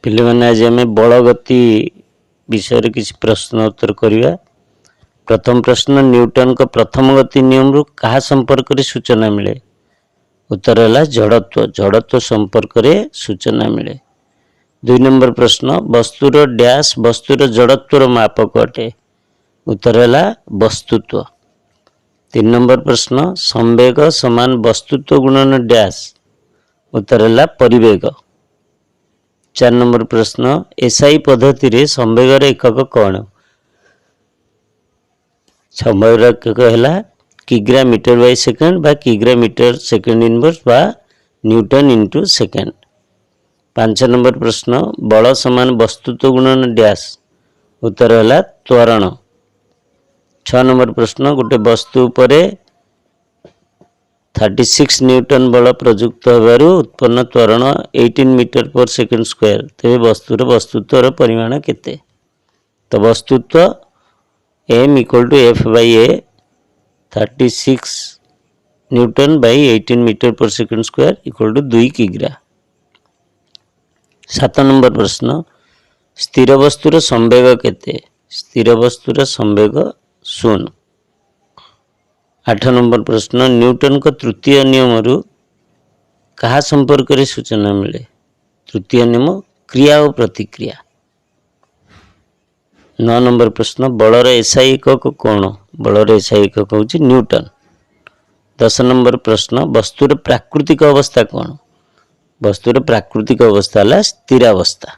पिलेमाने आज आम बल गति विषय किसी प्रश्न उत्तर करवा। प्रथम प्रश्न, न्यूटन को प्रथम गति नियम रु कहा संपर्क रे सूचना मिले? उत्तर है जड़त्व। जड़त्व संपर्क रे सूचना मिले। 2 नंबर प्रश्न, वस्तुर डैश वस्तुर जड़त्वर मापक अटे? उत्तर है वस्तुत्व। 3 नंबर प्रश्न, संवेग समान वस्तुत्व गुणन डैश? उत्तर है परिवेग। 4 नंबर प्रश्न, एसआई पद्धति रे संवेगर एकक कौन? संवेगर एकक है किग्रा मीटर बाय सेकेंड बा किग्रा मीटर सेकेंड इनवर्स बा न्यूटन इंटू सेकेंड। 5 नंबर प्रश्न, बल समान वस्तुत्व गुणन डैश? उत्तर है त्वरण। 6 नंबर प्रश्न, गोटे वस्तु उपरे 36 न्यूटन बल प्रयुक्त होबारु उत्पन्न त्वरण 18 मीटर पर सेकेंड स्क्वायर। तेरे वस्तुत्वर परिमाण केते? तो वस्तुत्व m equal to F by a 36 newton by 18 metre per second square equal to 2 किग्रा। 7 नंबर प्रश्न, स्थिर वस्तुर संवेग केते? स्थिर वस्तुर संवेग 0। 8 नंबर प्रश्न, न्यूटन को तृतीय नियम रु कहा संपर्क रे सूचना मिले? तृतीय नियम क्रिया और प्रतिक्रिया। 9 नंबर प्रश्न, बलर एसआई एकक कौन? बलर एसआई एकक होची न्यूटन। 10 नंबर प्रश्न, वस्तुर प्राकृतिक अवस्था कौन? वस्तुर प्राकृतिक अवस्था है स्थिरावस्था।